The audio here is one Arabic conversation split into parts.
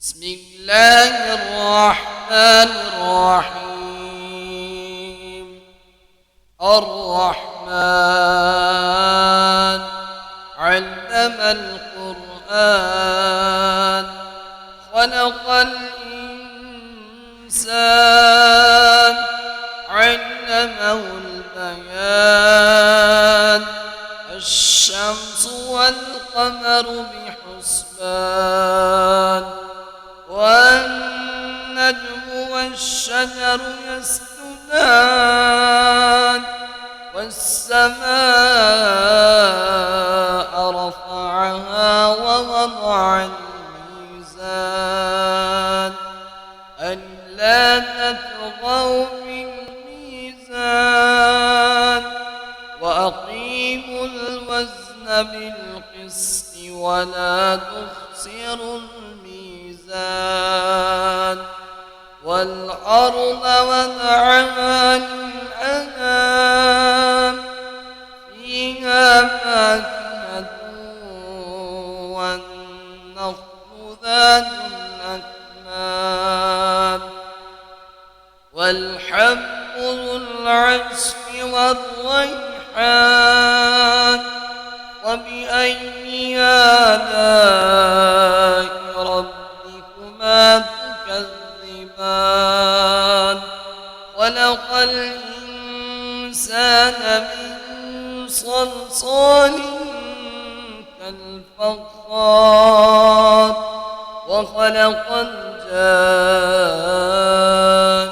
بسم الله الرحمن الرحيم. الرحمن علم القرآن خلق الإنسان علمه البيان الشمس والقمر بحسبان والنجم والشجر يسجدان والسماء رفعها ووضع الميزان ألا تطغوا في الميزان وأقيموا الوزن بالقسط ولا تخسروا الميزان والأرض وضعها للأنام فيها فاكهة والنخل ذات الأكمام والحب ذو العصف والريحان وبأي آلاء ربكما تكذبان خلق الإنسان من صلصال كالفخار وخلق الجان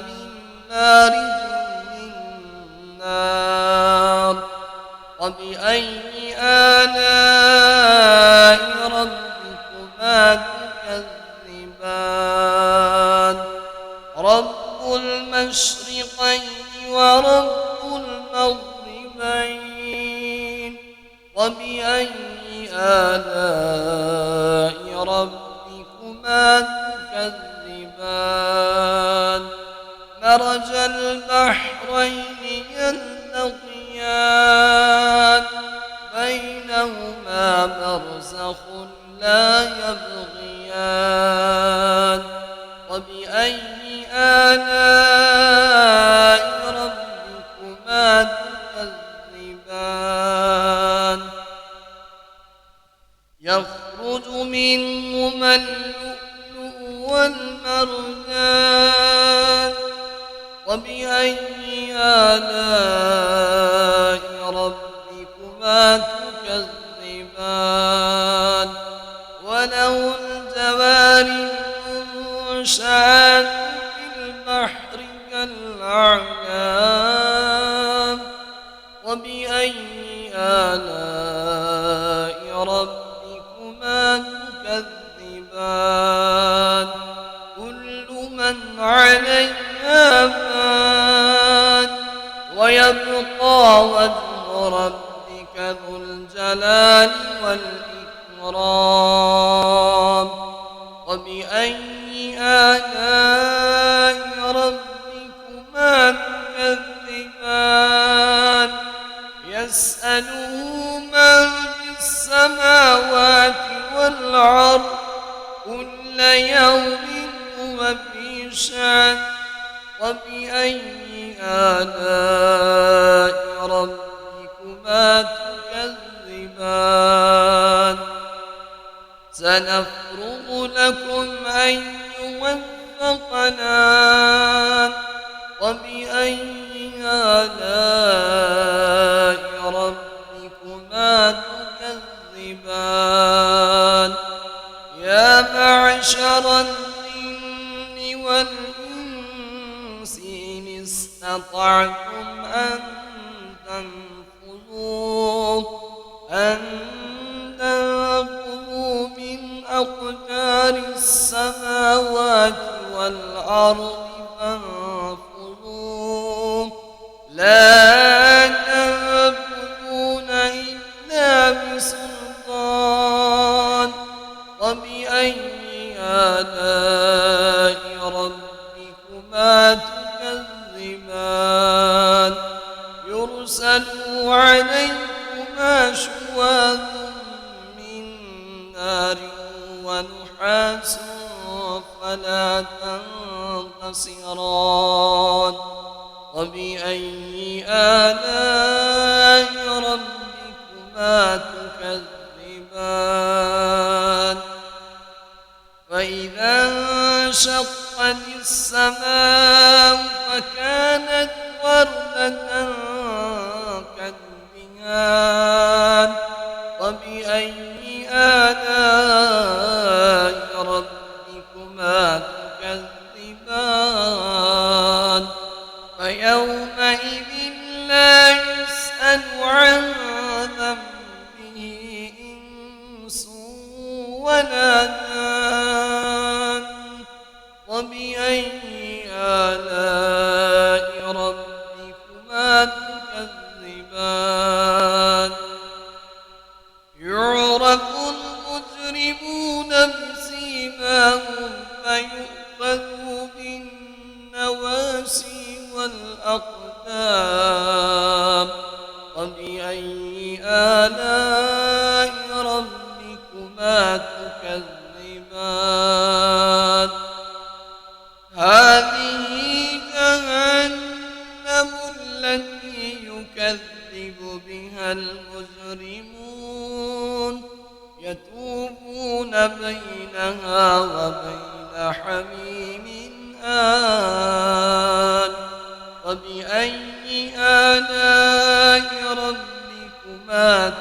من مارج من نار وبأي آلاء ربكما تكذبان رب المشرقين ورب المغربين وبأي آلاء ربكما تكذبان مرج البحرين يلتقيان بينهما برزخ لا يبغيان وبأي آلاء ربكما تكذبان يخرج منهما اللؤلؤ والمرجان وبأي آلاء ربكما تكذبان وله الجوار المنشآت في البحر كالأعلام وبأي آلاء ربكما تكذبان كل من عليها فان ويبقى وجه ربك ذو الجلال والإكرام وبأي آلاء ربكما تكذبان يسأله من في السماوات والأرض كل يوم هو في شأن وبأي آلاء ربكما تكذبان سنفرغ لكم أيها الثقلان وبأي آلاء ربكما تكذبان يا معشر الجن والإنس إن استطعتم أن تنفذوا من أقدار السماوات والأرض فانفذوا لا تنفذون إلا بسلطان وبأي آلاء ربكما تكذبان يرسل عليكما شواظ من نار ونحاس نحاس فلا تنتصران فبأي آلاء ربكما تكذبان فإذا انشقت السماء فكانت وردة كالدهان فبأي آلاء ربكما تكذبان فيومئذ لا يسأل عن ذنبه إنس ولا جان وبأي آلاء ربكما تكذبان يعرف المجرمون بسيماهم فيؤخذوا بالنواسي والأقدام فبأي آلاء ربكما تكذبان هذه جهنم التي يكذب بها المجرمون يطوفون بينها وبين حميم آن فبأي آلاء ربكما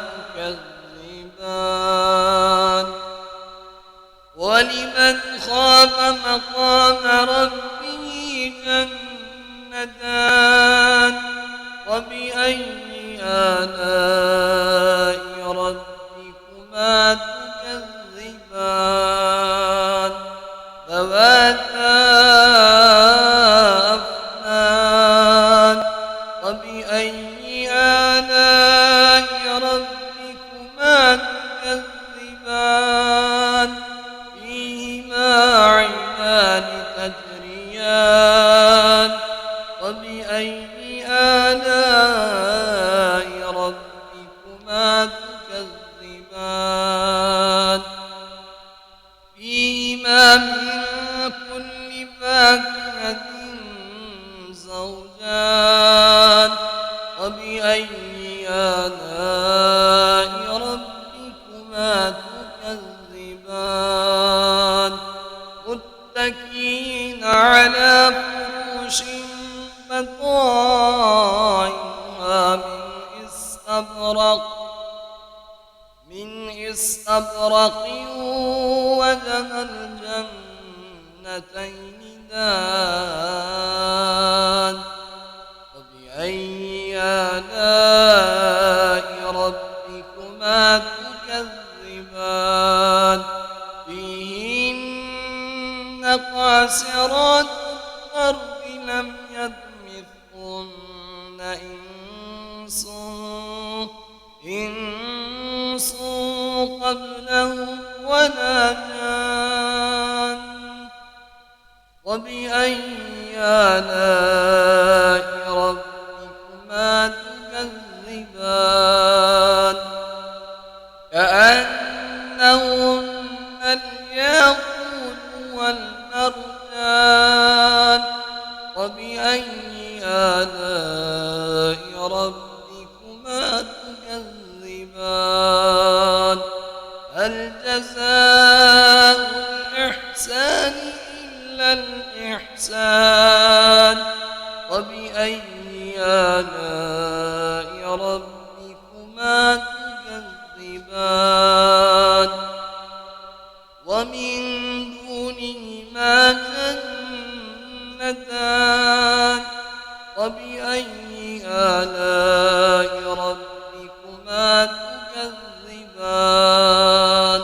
تكذبان ولمن خاف مقام ربه جنتان وبأي آلاء ربكما تكذبان ذواتا أفنان وبأي آلاء ربكما تكذبان فيهما عينان تجريان وبأي آلاء ربكما تكذبان فيهما من كل فاكهة زوجان وبأي آلاء ربكما تكذبان متكئين على فرش بطائنها من استبرق وجنى الجنتين دان وبأي آلاء ربكما تكذبان فيهن قاصرات الطرف لم يطمثهن إنس قبلهم ولا جان وبأي آلاء ربكما تكذبان كأنهن الياقوت والمرجان وبأي آلاء ربكما تكذبان هل جزاء الإحسان إلا الإحسان وبأي آلاء ربكما تكذبان ومن دونهما جنتان وبأي آلاء ربكما تكذبان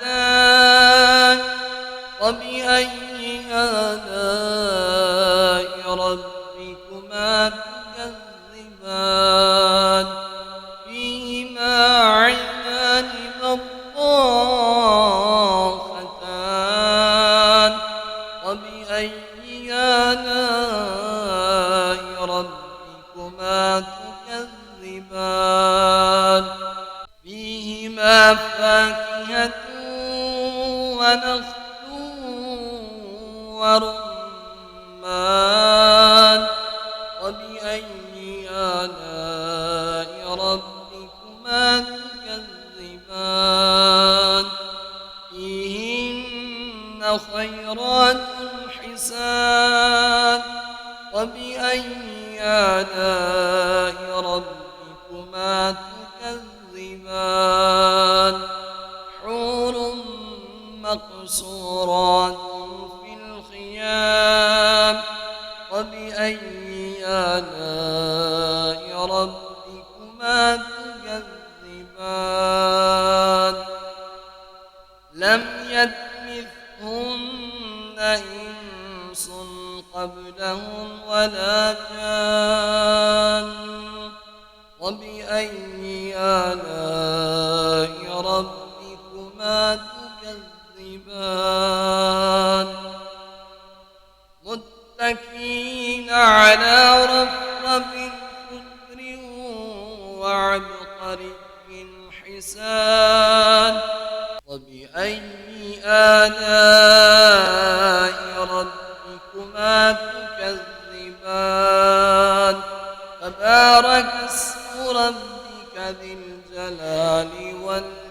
مدهامتان وبأي آلاء ربكما تكذبان فيهما عينان نضاختان وبأي آلاء ربكما تكذبان فيهما فاكهة ونخل ورمان وبأي آلاء ربكما تكذبان فيهن خيرات حسان وبأي آلاء ربكما تكذبان حور مقصورات في الخيام وبأي آلاء ربكما تكذبان لم يطمثهن إنس قبلهم ولا جان وبأي آلاء ربكما تكذبان متكئين على رفرف خضر وعبقري حسان وبأي آلاء ربكما تكذبان تبارك اسم ربك ذي الجلال والإكرام